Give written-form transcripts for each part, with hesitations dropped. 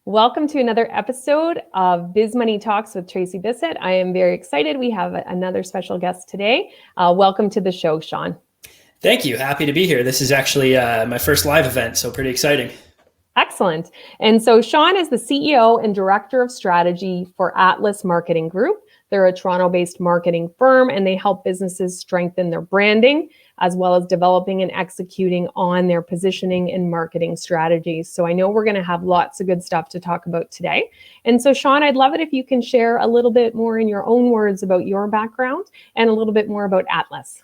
Welcome to another episode of Biz Money Talks with Tracey Bissett. I am very excited. We have another special guest today. Welcome to the show, Shaun. Thank you. Happy to be here. This is actually my first live event, so pretty exciting. Excellent. And so Shaun is the CEO and Director of Strategy for Atlas Marketing Group. They're a Toronto-based marketing firm, and they help businesses strengthen their branding, as well as developing and executing on their positioning and marketing strategies. So I know we're going to have lots of good stuff to talk about today. And so Shaun, I'd love it if you can share a little bit more in your own words about your background and a little bit more about Atlas.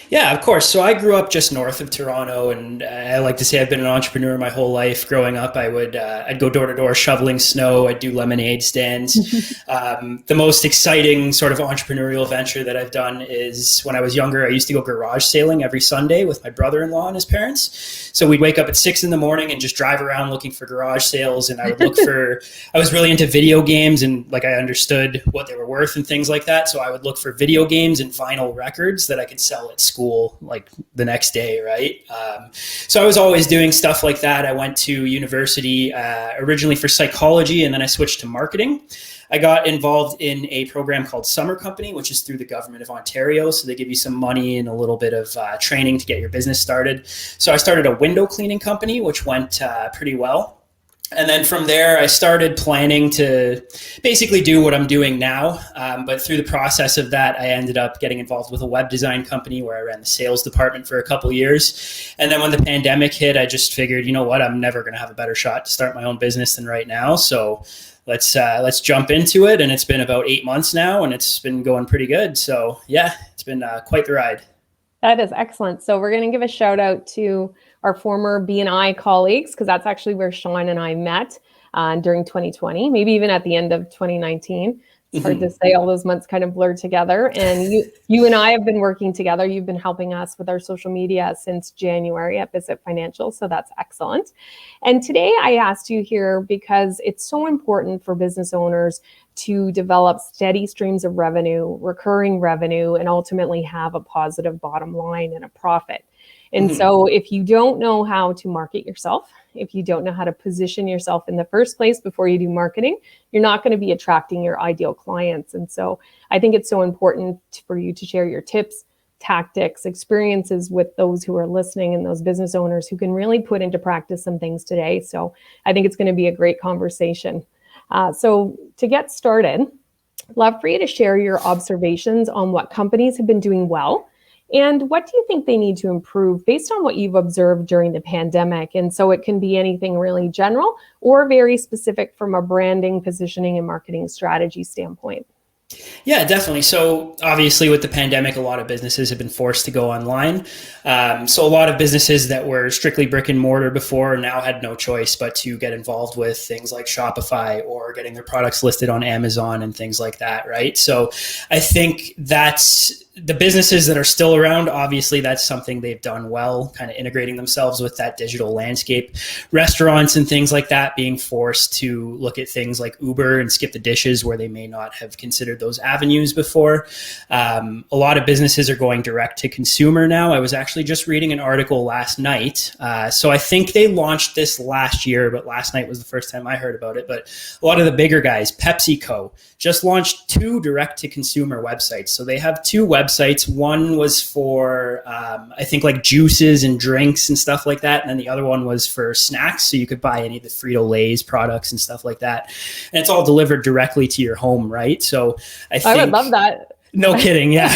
Yeah, of course. So I grew up just north of Toronto, and I like to say I've been an entrepreneur my whole life. Growing up, I'd go door to door shoveling snow. I'd do lemonade stands. The most exciting sort of entrepreneurial venture that I've done is when I was younger, I used to go garage sailing every Sunday with my brother-in-law and his parents. So we'd wake up at 6 a.m. and just drive around looking for garage sales. And I would look for, I was really into video games, and like I understood what they were worth and things like that. So I would look for video games and vinyl records that I could sell at school like the next day, right? So I was always doing stuff like that. I went to university originally for psychology, and then I switched to marketing. I got involved in a program called Summer Company, which is through the government of Ontario. So they give you some money and a little bit of training to get your business started. So I started a window cleaning company, which went pretty well. And then from there, I started planning to basically do what I'm doing now. But through the process of that, I ended up getting involved with a web design company where I ran the sales department for a couple of years. And then when the pandemic hit, I just figured, you know what, I'm never going to have a better shot to start my own business than right now. So let's jump into it. And it's been about 8 months now, and it's been going pretty good. So yeah, it's been quite the ride. That is excellent. So we're going to give a shout out to our former B&I colleagues, because that's actually where Shaun and I met during 2020, maybe even at the end of 2019. It's hard to say, all those months kind of blurred together. And you and I have been working together. You've been helping us with our social media since January at Bissett Financial. So that's excellent. And today I asked you here because it's so important for business owners to develop steady streams of revenue, recurring revenue, and ultimately have a positive bottom line and a profit. And so if you don't know how to market yourself, if you don't know how to position yourself in the first place before you do marketing, you're not going to be attracting your ideal clients. And so I think it's so important for you to share your tips, tactics, experiences with those who are listening and those business owners who can really put into practice some things today. So I think it's going to be a great conversation. So to get started, I'd love for you to share your observations on what companies have been doing well. And what do you think they need to improve based on what you've observed during the pandemic? And so it can be anything really general or very specific from a branding, positioning, and marketing strategy standpoint. Yeah, definitely. So obviously with the pandemic, a lot of businesses have been forced to go online. So a lot of businesses that were strictly brick and mortar before now had no choice but to get involved with things like Shopify or getting their products listed on Amazon and things like that, right? So I think that's the businesses that are still around. Obviously, that's something they've done well, kind of integrating themselves with that digital landscape. Restaurants and things like that being forced to look at things like Uber and skip the dishes where they may not have considered those avenues before. A lot of businesses are going direct to consumer now. I was actually just reading an article last night. So I think they launched this last year, but last night was the first time I heard about it. But a lot of the bigger guys, Pepsico, just launched 2 direct to consumer websites. So they have 2 websites. One was for, I think like juices and drinks and stuff like that. And then the other one was for snacks. So you could buy any of the Frito-Lay's products and stuff like that. And it's all delivered directly to your home, right? So I would love that. No kidding. Yeah.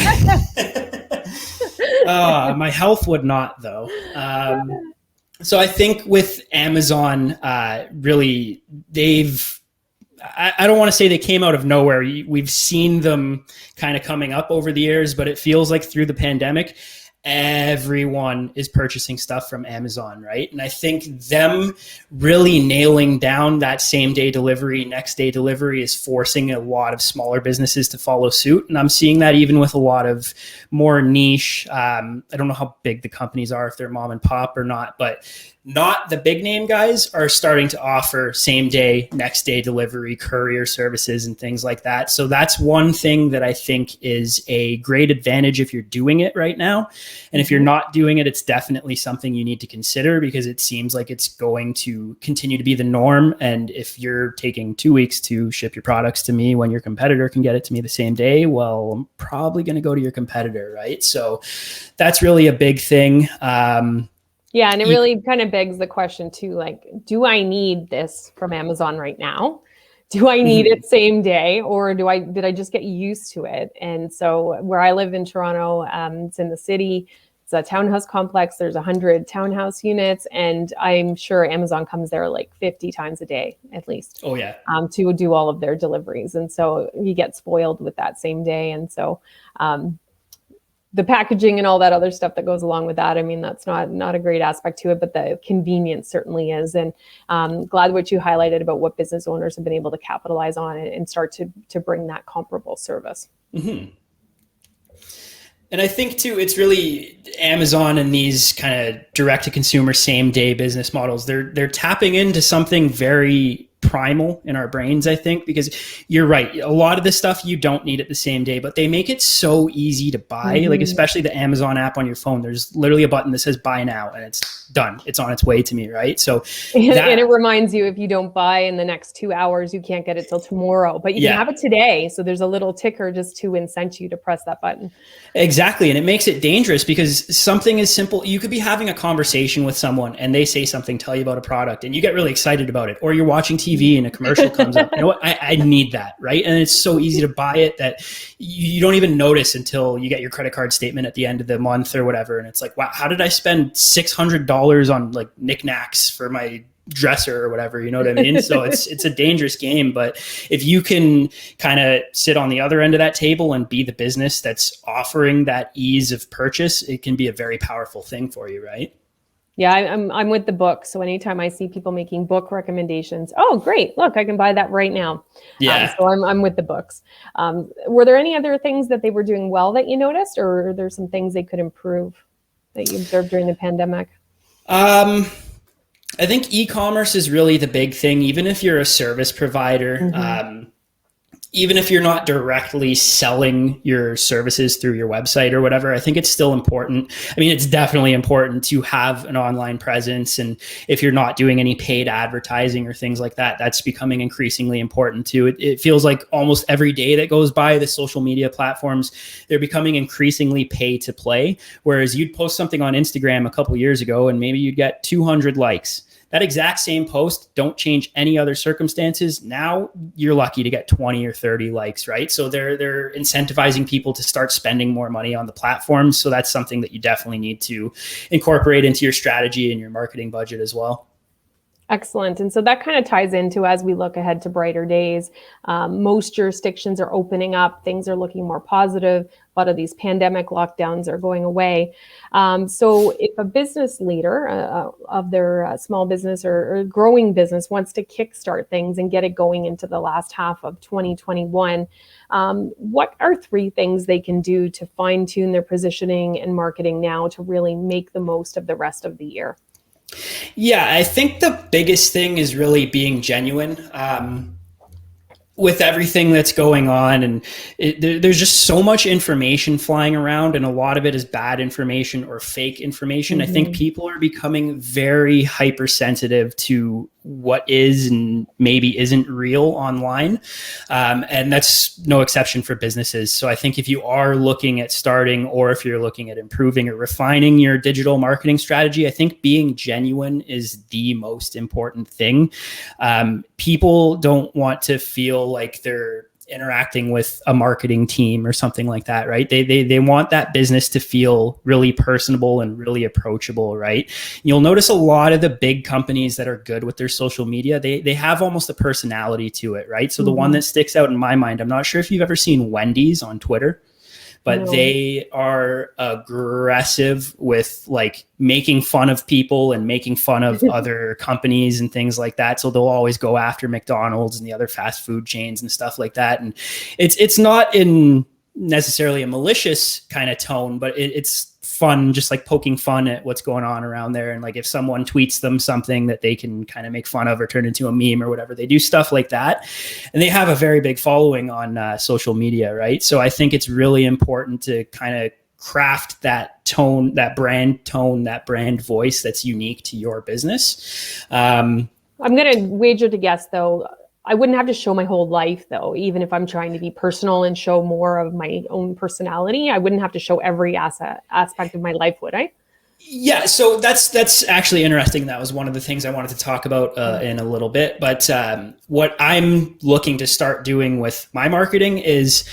My health would not though. So I think with Amazon, really I don't want to say they came out of nowhere. We've seen them kind of coming up over the years, but it feels like through the pandemic, everyone is purchasing stuff from Amazon, right? And I think them really nailing down that same day delivery, next day delivery is forcing a lot of smaller businesses to follow suit. And I'm seeing that even with a lot of more niche, I don't know how big the companies are, if they're mom and pop or not, but not the big name guys, are starting to offer same day, next day delivery, courier services and things like that. So that's one thing that I think is a great advantage if you're doing it right now. And if you're not doing it, it's definitely something you need to consider, because it seems like it's going to continue to be the norm. And if you're taking 2 weeks to ship your products to me when your competitor can get it to me the same day, well, I'm probably going to go to your competitor, right? So that's really a big thing. Yeah, and it really kind of begs the question too, like, do I need this from Amazon right now? Do I need it same day, or did I just get used to it? And so where I live in Toronto, it's in the city, it's a townhouse complex. There's 100 townhouse units, and I'm sure Amazon comes there like 50 times a day at least. Oh yeah. To do all of their deliveries. And so you get spoiled with that same day. And so the packaging and all that other stuff that goes along with that, I mean, that's not a great aspect to it, but the convenience certainly is. And glad what you highlighted about what business owners have been able to capitalize on and start to bring that comparable service. Mm-hmm. And I think too, it's really Amazon and these kind of direct to consumer same day business models. They're tapping into something very primal in our brains, I think, because you're right. A lot of this stuff you don't need it the same day, but they make it so easy to buy, like especially the Amazon app on your phone. There's literally a button that says buy now and it's done. It's on its way to me, right? So and it reminds you, if you don't buy in the next 2 hours, you can't get it till tomorrow, but you can have it today. So there's a little ticker just to incent you to press that button. Exactly. And it makes it dangerous because something is simple. You could be having a conversation with someone and they say something, tell you about a product, and you get really excited about it. Or you're watching TV and a commercial comes up. You know what? I need that, right? And it's so easy to buy it that you don't even notice until you get your credit card statement at the end of the month or whatever. And it's like, wow, how did I spend $600 on like knickknacks for my dresser or whatever, you know what I mean? So it's a dangerous game, but if you can kind of sit on the other end of that table and be the business that's offering that ease of purchase, it can be a very powerful thing for you, right? Yeah, I'm with the book. So anytime I see people making book recommendations, oh, great, look, I can buy that right now. Yeah. So I'm with the books. Were there any other things that they were doing well that you noticed, or are there some things they could improve that you observed during the pandemic? I think e-commerce is really the big thing. Even if you're a service provider, even if you're not directly selling your services through your website or whatever, I think it's still important. I mean, it's definitely important to have an online presence. And if you're not doing any paid advertising or things like that, that's becoming increasingly important too. It feels like almost every day that goes by, the social media platforms, they're becoming increasingly pay to play. Whereas you'd post something on Instagram a couple of years ago and maybe you'd get 200 likes. That exact same post, don't change any other circumstances. Now you're lucky to get 20 or 30 likes, right? So they're incentivizing people to start spending more money on the platform. So that's something that you definitely need to incorporate into your strategy and your marketing budget as well. Excellent. And so that kind of ties into, as we look ahead to brighter days, most jurisdictions are opening up. Things are looking more positive. A lot of these pandemic lockdowns are going away. So if a business leader of their small business or growing business wants to kickstart things and get it going into the last half of 2021, what are 3 things they can do to fine tune their positioning and marketing now to really make the most of the rest of the year? Yeah, I think the biggest thing is really being genuine. With everything that's going on, and there's just so much information flying around, and a lot of it is bad information or fake information. I think people are becoming very hypersensitive to what is and maybe isn't real online. And that's no exception for businesses. So I think if you are looking at starting, or if you're looking at improving or refining your digital marketing strategy, I think being genuine is the most important thing. People don't want to feel like they're interacting with a marketing team or something like that, right? They want that business to feel really personable and really approachable, right? You'll notice a lot of the big companies that are good with their social media, they have almost a personality to it, right? So the one that sticks out in my mind, I'm not sure if you've ever seen Wendy's on Twitter, but they are aggressive with like making fun of people and making fun of other companies and things like that. So they'll always go after McDonald's and the other fast food chains and stuff like that. And it's not in necessarily a malicious kind of tone, but it's fun, just like poking fun at what's going on around there. And like if someone tweets them something that they can kind of make fun of or turn into a meme or whatever, they do stuff like that. And they have a very big following on social media, right? So I think it's really important to kind of craft that tone, that brand voice that's unique to your business. I'm going to wager to guess, though, I wouldn't have to show my whole life, though, even if I'm trying to be personal and show more of my own personality. I wouldn't have to show every aspect of my life, would I? Yeah, so that's actually interesting. That was one of the things I wanted to talk about in a little bit. But what I'm looking to start doing with my marketing is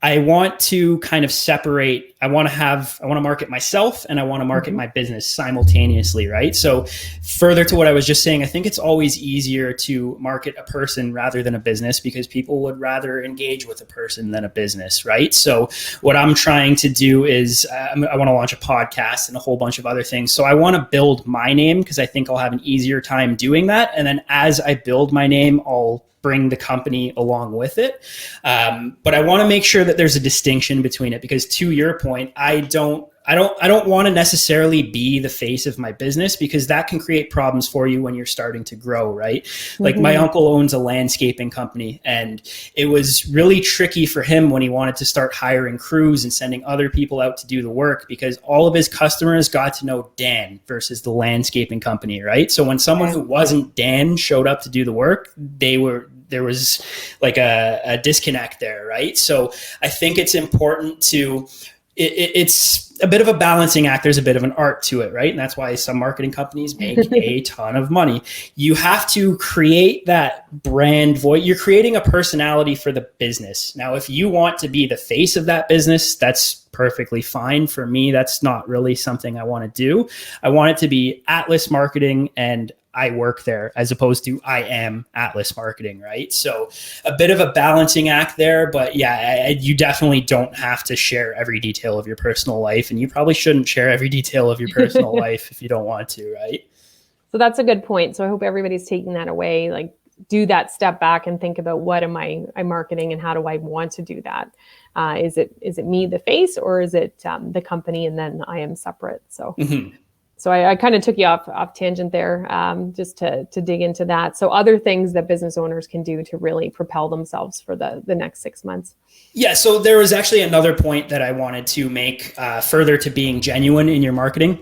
I want to kind of separate. I want to market myself and I want to market my business simultaneously, right? So further to what I was just saying, I think it's always easier to market a person rather than a business because people would rather engage with a person than a business, right? So what I'm trying to do is I want to launch a podcast and a whole bunch of other things. So I want to build my name because I think I'll have an easier time doing that. And then as I build my name, I'll bring the company along with it. But I want to make sure that there's a distinction between it because to your point, I don't want to necessarily be the face of my business because that can create problems for you when you're starting to grow, right? Like my uncle owns a landscaping company and it was really tricky for him when he wanted to start hiring crews and sending other people out to do the work because all of his customers got to know Dan versus the landscaping company, right? So when someone who wasn't Dan showed up to do the work, there was like a disconnect there, right? So I think it's important to, it's a bit of a balancing act. There's a bit of an art to it, right? And that's why some marketing companies make a ton of money. You have to create that brand voice. You're creating a personality for the business. Now, if you want to be the face of that business, that's perfectly fine. For me, that's not really something I want to do. I want it to be Atlas Marketing and I work there as opposed to I am Atlas Marketing, right? So a bit of a balancing act there, but yeah, you definitely don't have to share every detail of your personal life, and you probably shouldn't share every detail of your personal life if you don't want to, right? So that's a good point. So I hope everybody's taking that away, like do that step back and think about what am I marketing and how do I want to do that? Is it me, the face, or is it the company and then I am separate? So. So I kind of took you off tangent there, just to dig into that. So other things that business owners can do to really propel themselves for the next 6 months. Yeah. So there was actually another point that I wanted to make further to being genuine in your marketing.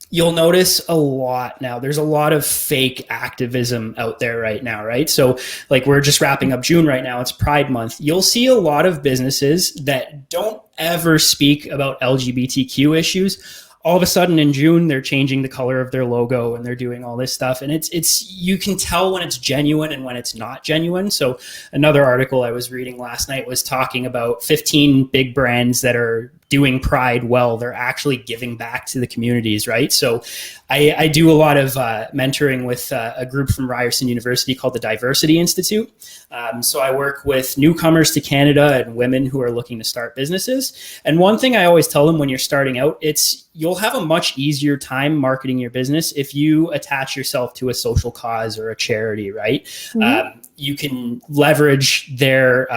You'll notice a lot now. There's a lot of fake activism out there right now, right? So like we're just wrapping up June right now. It's Pride Month. You'll see a lot of businesses that don't ever speak about LGBTQ issues. All of a sudden in June, they're changing the color of their logo and they're doing all this stuff. And it's you can tell when it's genuine and when it's not genuine. So another article I was reading last night was talking about 15 big brands that are doing Pride well. They're actually giving back to the communities, right? So I do a lot of mentoring with a group from Ryerson University called the Diversity Institute. So I work with newcomers to Canada and women who are looking to start businesses. And one thing I always tell them when you're starting out, you'll have a much easier time marketing your business if you attach yourself to a social cause or a charity, right? You can leverage their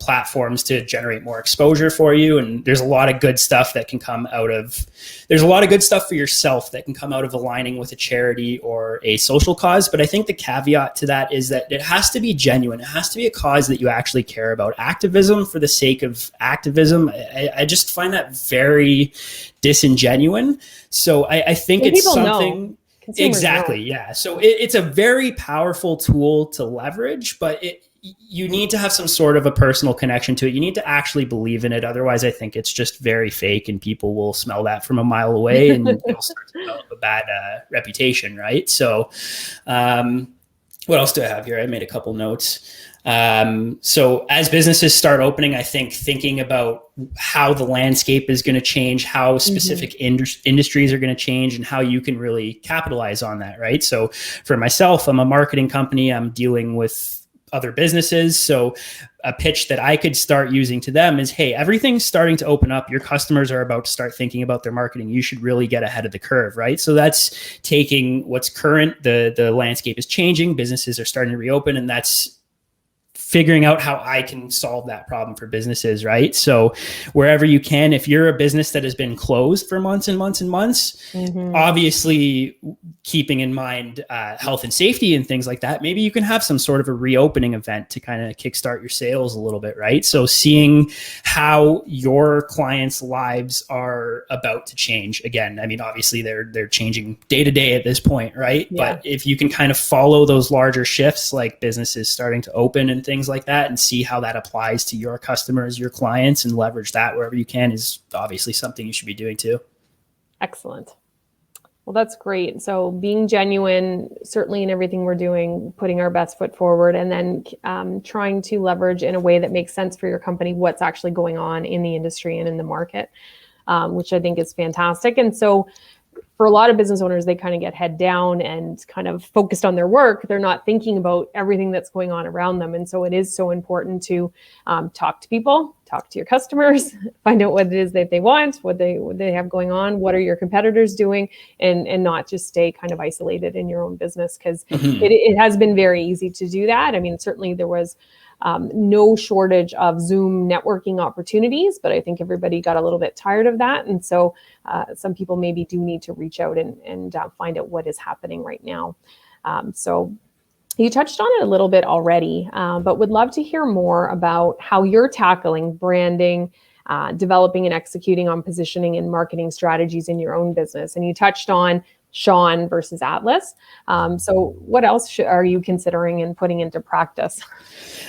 platforms to generate more exposure for you. And there's a lot of good stuff that can come out of, there's a lot of good stuff for yourself that can come out of aligning with a charity or a social cause. But I think the caveat to that is that it has to be genuine. It has to be a cause that you actually care about. Activism for the sake of activism, I just find that very disingenuous. So I think it's something... Exactly. Yeah. So it's a very powerful tool to leverage, but you need to have some sort of a personal connection to it. You need to actually believe in it. Otherwise, I think it's just very fake and people will smell that from a mile away and it'll start to develop a bad reputation. Right. So what else do I have here? I made a couple notes. So as businesses start opening, I think thinking about how the landscape is going to change, how specific industries are going to change, and how you can really capitalize on that, right? So for myself, I'm a marketing company. I'm dealing with other businesses. So a pitch that I could start using to them is, hey, everything's starting to open up. Your customers are about to start thinking about their marketing. You should really get ahead of the curve, right? So that's taking what's current. The landscape is changing. Businesses are starting to reopen, and that's figuring out how I can solve that problem for businesses, right? So wherever you can, if you're a business that has been closed for months and months and months, obviously keeping in mind health and safety and things like that, maybe you can have some sort of a reopening event to kind of kickstart your sales a little bit, right? So seeing how your clients' lives are about to change. Again, I mean, obviously they're changing day to day at this point, right? Yeah. But if you can kind of follow those larger shifts, like businesses starting to open and things like that, and see how that applies to your customers, your clients, and leverage that wherever you can, is obviously something you should be doing too. Excellent. Well, that's great. So being genuine, certainly in everything we're doing, putting our best foot forward, and then trying to leverage in a way that makes sense for your company what's actually going on in the industry and in the market, which I think is fantastic. And so for a lot of business owners, they kind of get head down and kind of focused on their work. They're not thinking about everything that's going on around them. And so it is so important to talk to people, talk to your customers, find out what it is that they want, what they have going on, what are your competitors doing, and not just stay kind of isolated in your own business, because it has been very easy to do that. I mean, certainly there was no shortage of Zoom networking opportunities, but I think everybody got a little bit tired of that. And so some people maybe do need to reach out and find out what is happening right now. So you touched on it a little bit already, but would love to hear more about how you're tackling branding, developing and executing on positioning and marketing strategies in your own business. And you touched on Shaun versus Atlas. So what else are you considering and putting into practice?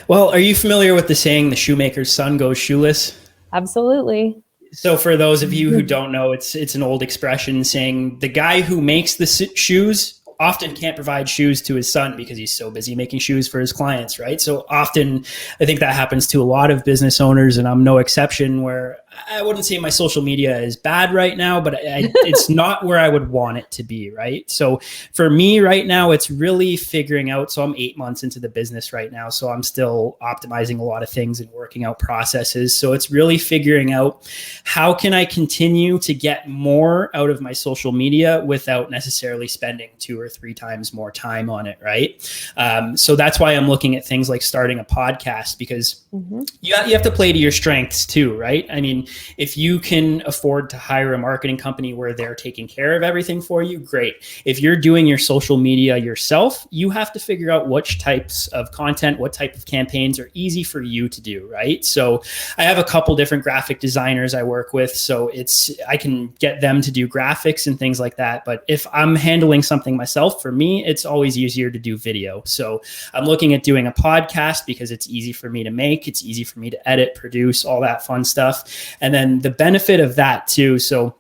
Well, are you familiar with the saying, the shoemaker's son goes shoeless? Absolutely. So for those of you who don't know, it's an old expression saying the guy who makes the shoes often can't provide shoes to his son because he's so busy making shoes for his clients, right? So often I think that happens to a lot of business owners, and I'm no exception, where I wouldn't say my social media is bad right now, but it's not where I would want it to be, right? So for me right now, it's really figuring out, so I'm 8 months into the business right now, so I'm still optimizing a lot of things and working out processes. So it's really figuring out how can I continue to get more out of my social media without necessarily spending 2 or 3 times more time on it, right? So that's why I'm looking at things like starting a podcast, because you have to play to your strengths too, right? I mean, if you can afford to hire a marketing company where they're taking care of everything for you, great. If you're doing your social media yourself, you have to figure out which types of content, what type of campaigns are easy for you to do, right? So I have a couple different graphic designers I work with, so I can get them to do graphics and things like that. But if I'm handling something myself, for me, it's always easier to do video. So I'm looking at doing a podcast because it's easy for me to make, it's easy for me to edit, produce, all that fun stuff. And then the benefit of that too, so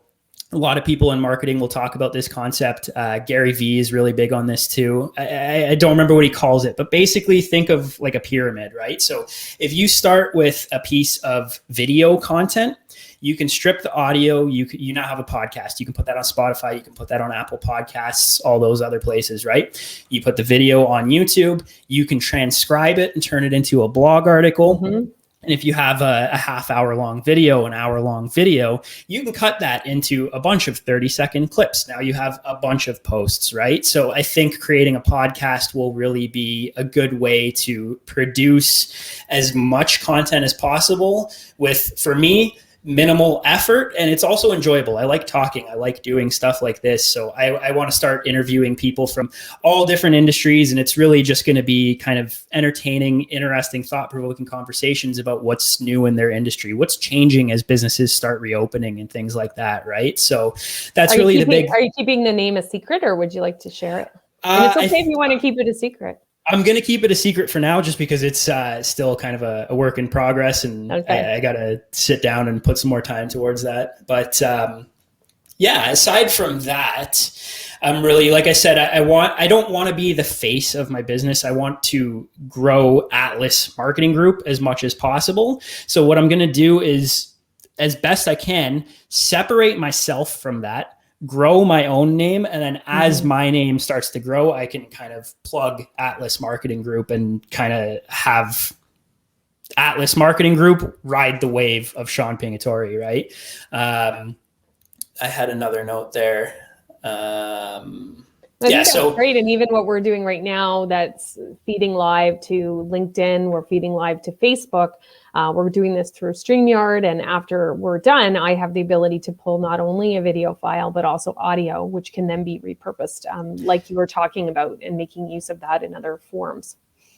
a lot of people in marketing will talk about this concept. Gary Vee is really big on this too. I don't remember what he calls it, but basically think of like a pyramid, right? So if you start with a piece of video content, you can strip the audio. You now have a podcast. You can put that on Spotify. You can put that on Apple Podcasts, all those other places, right? You put the video on YouTube. You can transcribe it and turn it into a blog article. And if you have a half-hour long video, an hour-long video, you can cut that into a bunch of 30-second clips. Now you have a bunch of posts, right? So I think creating a podcast will really be a good way to produce as much content as possible with, for me, minimal effort, and it's also enjoyable. I like talking. I like doing stuff like this. So I want to start interviewing people from all different industries, and it's really just going to be kind of entertaining, interesting, thought-provoking conversations about what's new in their industry, what's changing as businesses start reopening and things like that, right? So that's really the big... Are you keeping the name a secret, or would you like to share it? And it's okay if you want to keep it a secret. I'm going to keep it a secret for now, just because it's still kind of a work in progress, and I got to sit down and put some more time towards that. But yeah, aside from that, I'm really, like I said, I don't want to be the face of my business. I want to grow Atlas Marketing Group as much as possible. So what I'm going to do is, as best I can, separate myself from that, grow my own name, and then as my name starts to grow, I can kind of plug Atlas Marketing Group and kind of have Atlas Marketing Group ride the wave of Shaun Pingitore, right? I had another note there. I think that's great. And even what we're doing right now, that's feeding live to LinkedIn, we're feeding live to Facebook. We're doing this through StreamYard. And after we're done, I have the ability to pull not only a video file, but also audio, which can then be repurposed, like you were talking about, and making use of that in other forms.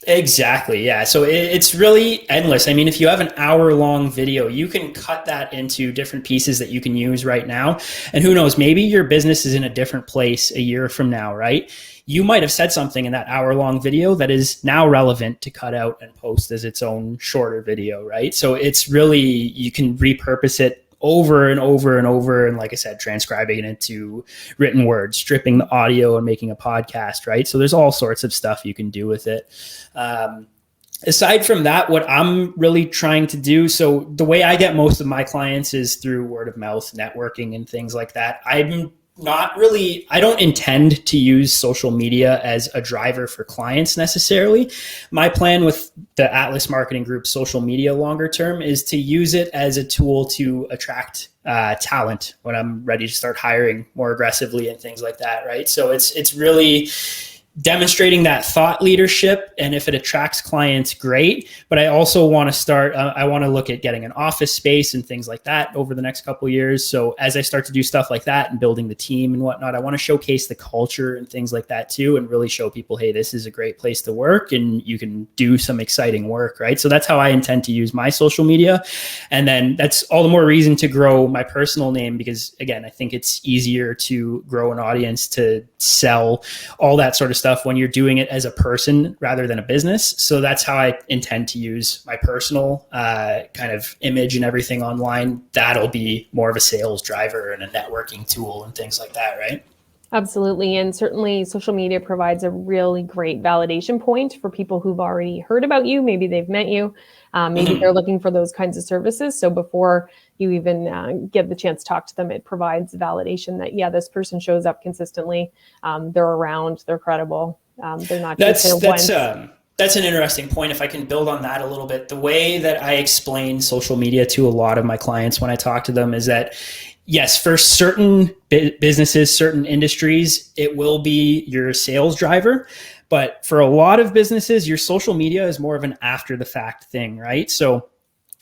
Exactly. Yeah. So it's really endless. I mean, if you have an hour-long video, you can cut that into different pieces that you can use right now. And who knows, maybe your business is in a different place a year from now, right? You might have said something in that hour-long video that is now relevant to cut out and post as its own shorter video, right? So it's really, you can repurpose it over and over and over. And like I said, transcribing it into written words, stripping the audio and making a podcast, right? So there's all sorts of stuff you can do with it. Aside from that, what I'm really trying to do, so the way I get most of my clients is through word of mouth, networking and things like that. I don't intend to use social media as a driver for clients necessarily. My plan with the Atlas Marketing Group social media longer term is to use it as a tool to attract talent when I'm ready to start hiring more aggressively and things like that, right? So it's really demonstrating that thought leadership. And if it attracts clients, great. But I also want to I want to look at getting an office space and things like that over the next couple of years. So as I start to do stuff like that and building the team and whatnot, I want to showcase the culture and things like that too, and really show people, hey, this is a great place to work and you can do some exciting work, right? So that's how I intend to use my social media. And then that's all the more reason to grow my personal name, because again, I think it's easier to grow an audience, to sell, all that sort of stuff when you're doing it as a person rather than a business. So that's how I intend to use my personal kind of image and everything online. That'll be more of a sales driver and a networking tool and things like that, right? Absolutely. And certainly social media provides a really great validation point for people who've already heard about you. Maybe they've met you. Maybe they're looking for those kinds of services. So before you even get the chance to talk to them, it provides validation that, yeah, this person shows up consistently. They're around, they're credible. They're not just That's an interesting point. If I can build on that a little bit, the way that I explain social media to a lot of my clients when I talk to them is that, yes, for certain businesses, certain industries, it will be your sales driver. But for a lot of businesses, your social media is more of an after the fact thing, right? So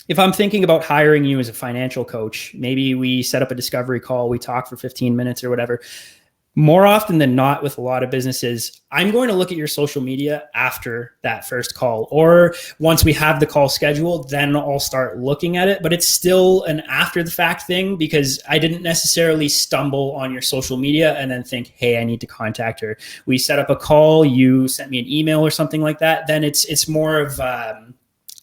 if I'm thinking about hiring you as a financial coach, maybe we set up a discovery call, we talk for 15 minutes or whatever. More often than not, with a lot of businesses, I'm going to look at your social media after that first call, or once we have the call scheduled, then I'll start looking at it. But it's still an after the fact thing, because I didn't necessarily stumble on your social media and then think, hey, I need to contact her. We set up a call, you sent me an email or something like that. Then it's more of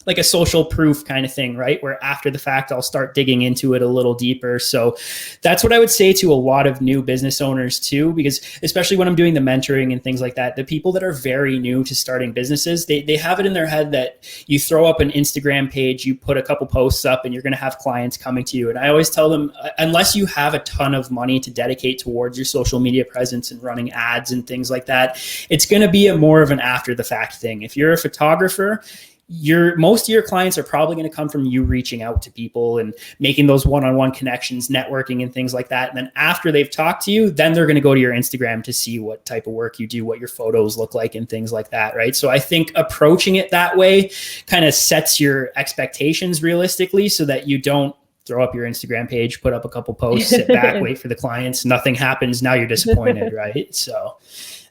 like a social proof kind of thing, right? Where after the fact, I'll start digging into it a little deeper. So that's what I would say to a lot of new business owners too, because especially when I'm doing the mentoring and things like that, the people that are very new to starting businesses, they have it in their head that you throw up an Instagram page, you put a couple posts up and you're going to have clients coming to you. And I always tell them, unless you have a ton of money to dedicate towards your social media presence and running ads and things like that, it's going to be more of an after the fact thing. If you're a photographer, most of your clients are probably going to come from you reaching out to people and making those one-on-one connections, networking and things like that. And then after they've talked to you, then they're going to go to your Instagram to see what type of work you do, what your photos look like and things like that, right? So I think approaching it that way kind of sets your expectations realistically, so that you don't throw up your Instagram page, put up a couple posts, sit back, wait for the clients, nothing happens, now you're disappointed, right? So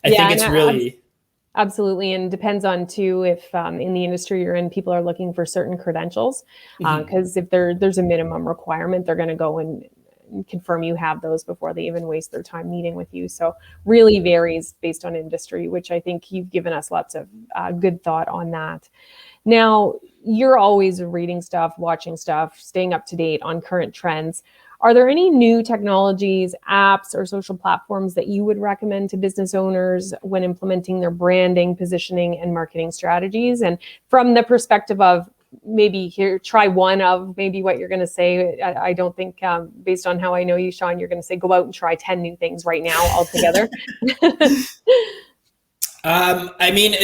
I think it's really... Absolutely. And depends on too, if in the industry you're in, people are looking for certain credentials, because if there's a minimum requirement, they're going to go and confirm you have those before they even waste their time meeting with you. So really varies based on industry, which I think you've given us lots of good thought on that. Now, you're always reading stuff, watching stuff, staying up to date on current trends. Are there any new technologies, apps, or social platforms that you would recommend to business owners when implementing their branding, positioning, and marketing strategies? And from the perspective of maybe here, try one of maybe what you're going to say. I don't think, based on how I know you, Shaun, you're going to say go out and try 10 new things right now altogether. I mean,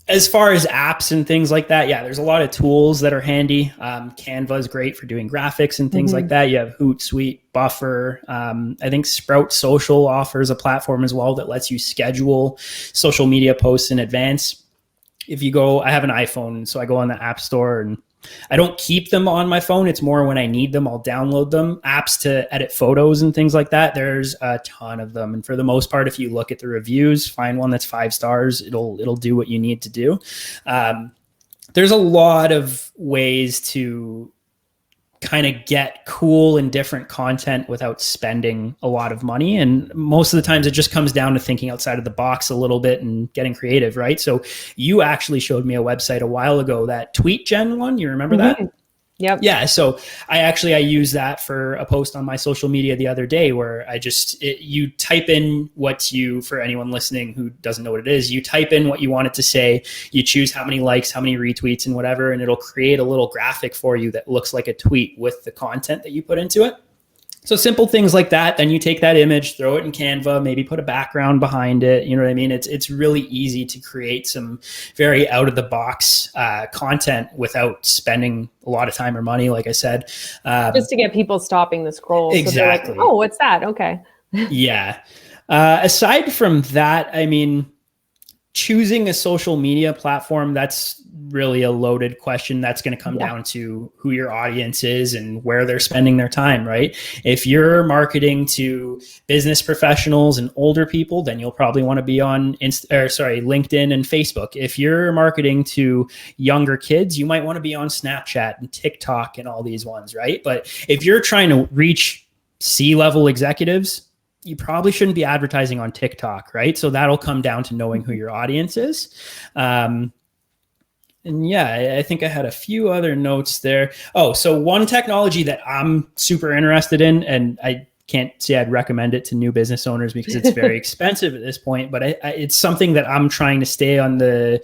As far as apps and things like that, yeah, there's a lot of tools that are handy. Canva is great for doing graphics and things like that. You have Hootsuite, Buffer. I think Sprout Social offers a platform as well that lets you schedule social media posts in advance. If you go, I have an iPhone, so I go on the App Store and I don't keep them on my phone. It's more when I need them, I'll download them. Apps to edit photos and things like that. There's a ton of them. And for the most part, if you look at the reviews, find one that's 5 stars, it'll do what you need to do. There's a lot of ways to kind of get cool and different content without spending a lot of money. And most of the times it just comes down to thinking outside of the box a little bit and getting creative, right? So you actually showed me a website a while ago, that Tweet Gen one. You remember that? Yep. Yeah. So I use that for a post on my social media the other day where you type in for anyone listening who doesn't know what it is, you type in what you want it to say, you choose how many likes, how many retweets and whatever, and it'll create a little graphic for you that looks like a tweet with the content that you put into it. So simple things like that. Then you take that image, throw it in Canva, maybe put a background behind it. You know what I mean? It's really easy to create some very out of the box content without spending a lot of time or money, like I said. Just to get people stopping the scroll. Exactly. So they're like, oh, what's that? Okay. Yeah. Aside from that, I mean, choosing a social media platform, that's really a loaded question. That's going to come down to who your audience is and where they're spending their time, right? If you're marketing to business professionals and older people, then you'll probably want to be on LinkedIn and Facebook. If you're marketing to younger kids, you might want to be on Snapchat and TikTok and all these ones, right? But if you're trying to reach C-level executives, you probably shouldn't be advertising on TikTok, right? So that'll come down to knowing who your audience is. And yeah, I think I had a few other notes there. Oh, so one technology that I'm super interested in, and I can't say I'd recommend it to new business owners because it's very expensive at this point, but it's something that I'm trying to stay on the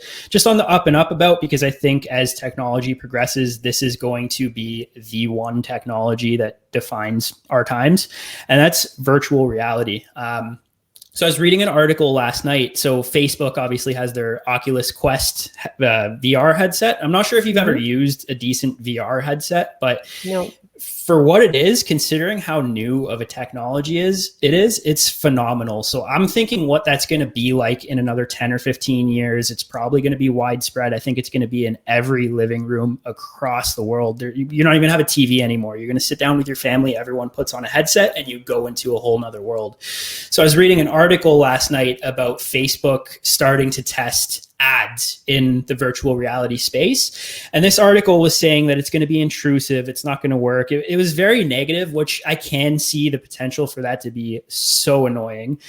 up and up about, because I think as technology progresses, this is going to be the one technology that defines our times, and that's virtual reality. So I was reading an article last night. So Facebook obviously has their Oculus Quest VR headset. I'm not sure if you've ever used a decent VR headset, but no. For what it is, considering how new of a technology it's phenomenal. So I'm thinking what that's going to be like in another 10 or 15 years. It's probably going to be widespread. I think it's going to be in every living room across the world. You're not even have a TV anymore. You're going to sit down with your family. Everyone puts on a headset and you go into a whole nother world. So I was reading an article last night about Facebook starting to test ads in the virtual reality space. And this article was saying that it's going to be intrusive. It's not going to work. It was very negative, which I can see the potential for that to be so annoying.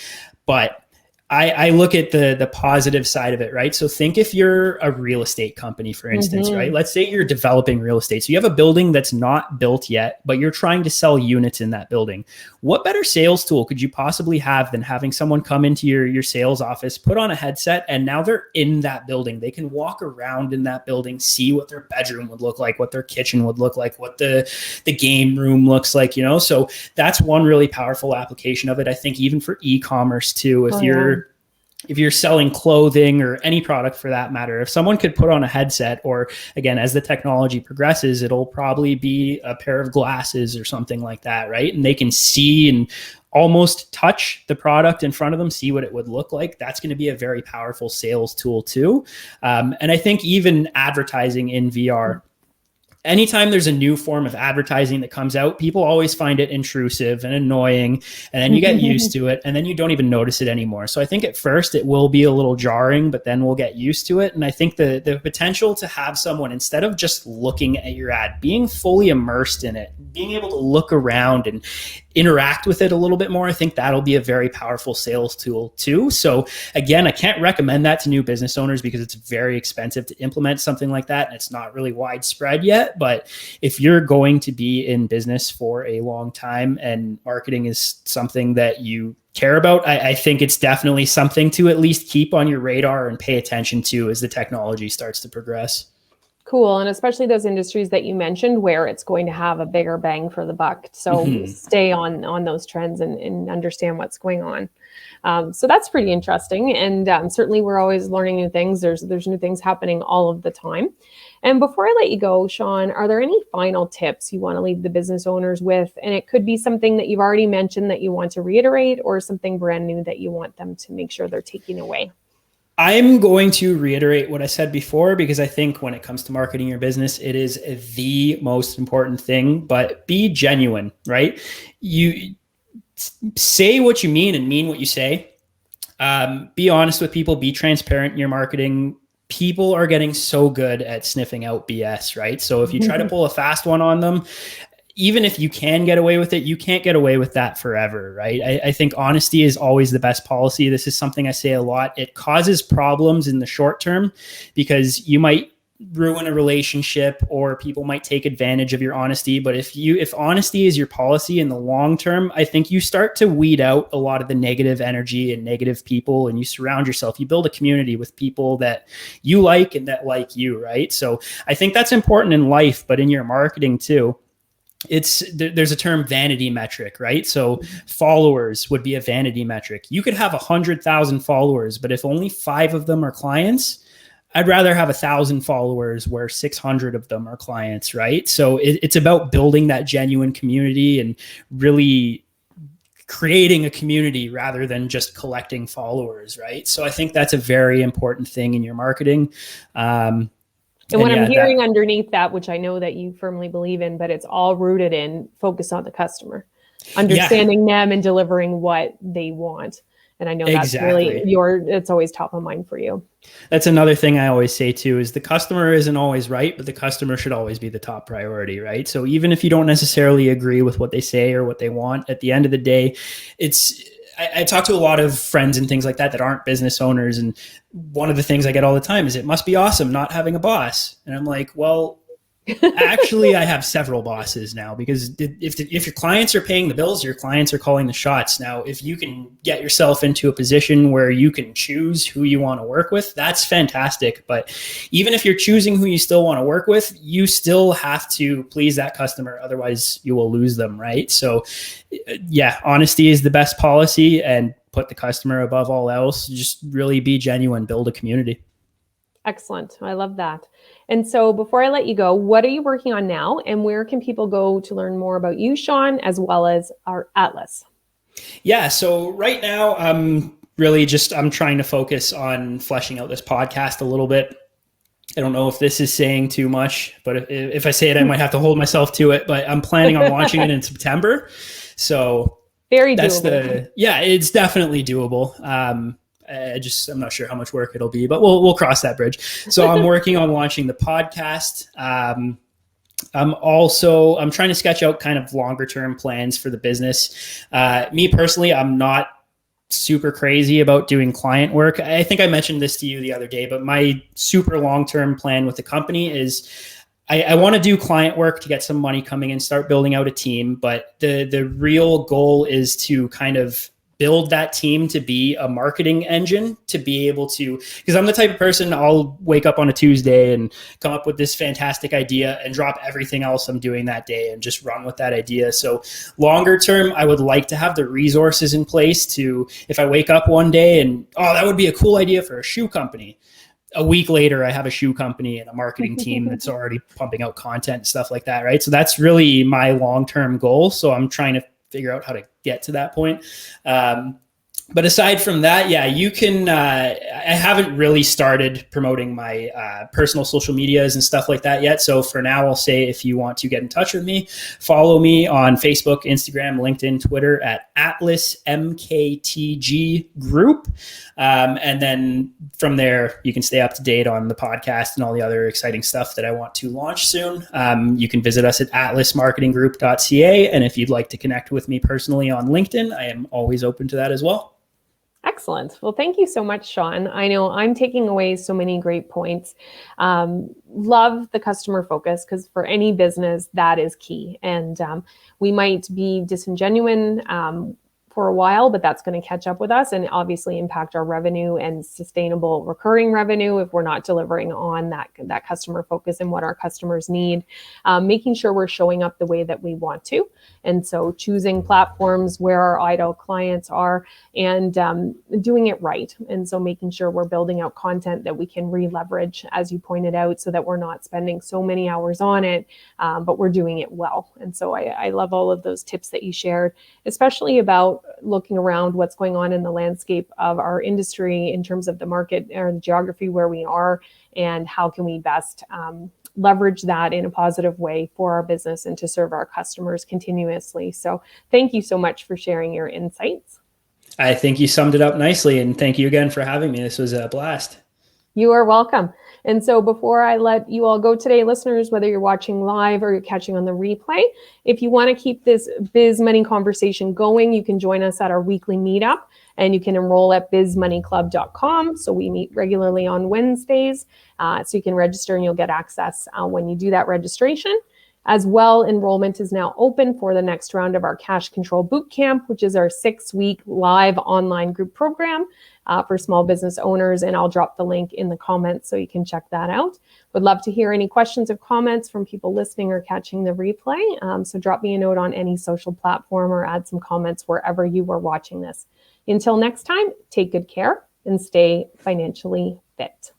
But I look at the positive side of it, right? So think if you're a real estate company, for instance, right? Let's say you're developing real estate. So you have a building that's not built yet, but you're trying to sell units in that building. What better sales tool could you possibly have than having someone come into your sales office, put on a headset, and now they're in that building. They can walk around in that building, see what their bedroom would look like, what their kitchen would look like, what the game room looks like, So that's one really powerful application of it. I think even for e-commerce too, if you're selling clothing or any product for that matter, if someone could put on a headset, or again, as the technology progresses, it'll probably be a pair of glasses or something like that, right? And they can see and almost touch the product in front of them, see what it would look like. That's going to be a very powerful sales tool too. And I think even advertising in VR, anytime there's a new form of advertising that comes out, people always find it intrusive and annoying, and then you get used to it, and then you don't even notice it anymore. So I think at first it will be a little jarring, but then we'll get used to it. And I think the potential to have someone, instead of just looking at your ad, being fully immersed in it, being able to look around and interact with it a little bit more, I think that'll be a very powerful sales tool too. So again, I can't recommend that to new business owners because it's very expensive to implement something like that, and it's not really widespread yet. But if you're going to be in business for a long time and marketing is something that you care about, I think it's definitely something to at least keep on your radar and pay attention to as the technology starts to progress. Cool. And especially those industries that you mentioned where it's going to have a bigger bang for the buck. So stay on those trends and understand what's going on. So that's pretty interesting. And certainly we're always learning new things. There's new things happening all of the time. And before I let you go, Shaun, are there any final tips you want to leave the business owners with? And it could be something that you've already mentioned that you want to reiterate, or something brand new that you want them to make sure they're taking away. I'm going to reiterate what I said before, because I think when it comes to marketing your business, it is the most important thing. But be genuine, right? You say what you mean and mean what you say. Be honest with people, be transparent in your marketing. People are getting so good at sniffing out BS, right? So if you try to pull a fast one on them, even if you can get away with it, you can't get away with that forever, right? I think honesty is always the best policy. This is something I say a lot. It causes problems in the short term because you might ruin a relationship or people might take advantage of your honesty. But if honesty is your policy in the long term, I think you start to weed out a lot of the negative energy and negative people, and you surround yourself. You build a community with people that you like and that like you, right? So I think that's important in life, but in your marketing too. There's a term vanity metric, right? So followers would be a vanity metric. You could have 100,000 followers, but if only 5 of them are clients, I'd rather have 1,000 followers where 600 of them are clients, right? So it's about building that genuine community and really creating a community rather than just collecting followers, right? So I think that's a very important thing in your marketing. And what I'm hearing underneath that, which I know that you firmly believe in, but it's all rooted in focus on the customer, understanding them and delivering what they want. And I know that's really it's always top of mind for you. That's another thing I always say too, is the customer isn't always right, but the customer should always be the top priority, right? So even if you don't necessarily agree with what they say or what they want, at the end of the day, I talk to a lot of friends and things like that aren't business owners. And one of the things I get all the time is, it must be awesome not having a boss. And I'm like, well, actually, I have several bosses now, because if your clients are paying the bills, your clients are calling the shots. Now, if you can get yourself into a position where you can choose who you want to work with, that's fantastic. But even if you're choosing who you still want to work with, you still have to please that customer. Otherwise, you will lose them, right? So yeah, honesty is the best policy, and put the customer above all else. Just really be genuine, build a community. Excellent. I love that. And so before I let you go, what are you working on now, and where can people go to learn more about you, Shaun, as well as our Atlas? Yeah. So right now, I'm trying to focus on fleshing out this podcast a little bit. I don't know if this is saying too much, but if I say it, I might have to hold myself to it, but I'm planning on launching it in September. So very doable. It's definitely doable. I'm not sure how much work it'll be, but we'll cross that bridge. So I'm working on launching the podcast. I'm trying to sketch out kind of longer term plans for the business. Me personally, I'm not super crazy about doing client work. I think I mentioned this to you the other day, but my super long-term plan with the company is I want to do client work to get some money coming in, start building out a team. But the real goal is to kind of build that team to be a marketing engine, to be able to, because I'm the type of person, I'll wake up on a Tuesday and come up with this fantastic idea and drop everything else I'm doing that day and just run with that idea. So longer term, I would like to have the resources in place to, if I wake up one day and, that would be a cool idea for a shoe company. A week later, I have a shoe company and a marketing team that's already pumping out content and stuff like that, right? So that's really my long-term goal. So I'm trying to figure out how to get to that point. But aside from that, you can, I haven't really started promoting my personal social medias and stuff like that yet. So for now, I'll say, if you want to get in touch with me, follow me on Facebook, Instagram, LinkedIn, Twitter at Atlas MKTG Group. And then from there, you can stay up to date on the podcast and all the other exciting stuff that I want to launch soon. You can visit us at atlasmarketinggroup.ca. And if you'd like to connect with me personally on LinkedIn, I am always open to that as well. Excellent. Well, thank you so much, Shaun. I know I'm taking away so many great points. Love the customer focus, because for any business, that is key. And we might be disingenuine for a while, but that's going to catch up with us and obviously impact our revenue and sustainable recurring revenue if we're not delivering on that customer focus and what our customers need, making sure we're showing up the way that we want to. And so choosing platforms where our ideal clients are and doing it right. And so making sure we're building out content that we can re-leverage, as you pointed out, so that we're not spending so many hours on it, but we're doing it well. And so I love all of those tips that you shared, especially about looking around what's going on in the landscape of our industry in terms of the market or the geography where we are, and how can we best leverage that in a positive way for our business and to serve our customers continuously. So thank you so much for sharing your insights. I think you summed it up nicely, and thank you again for having me. This was a blast. You are welcome. And so before I let you all go today, listeners, whether you're watching live or you're catching on the replay, if you want to keep this Biz Money conversation going, you can join us at our weekly meetup, and you can enroll at bizmoneyclub.com. So we meet regularly on Wednesdays. So you can register and you'll get access when you do that registration. As well, enrollment is now open for the next round of our Cash Control Bootcamp, which is our 6-week live online group program for small business owners. And I'll drop the link in the comments so you can check that out. Would love to hear any questions or comments from people listening or catching the replay. So drop me a note on any social platform or add some comments wherever you are watching this. Until next time, take good care and stay financially fit.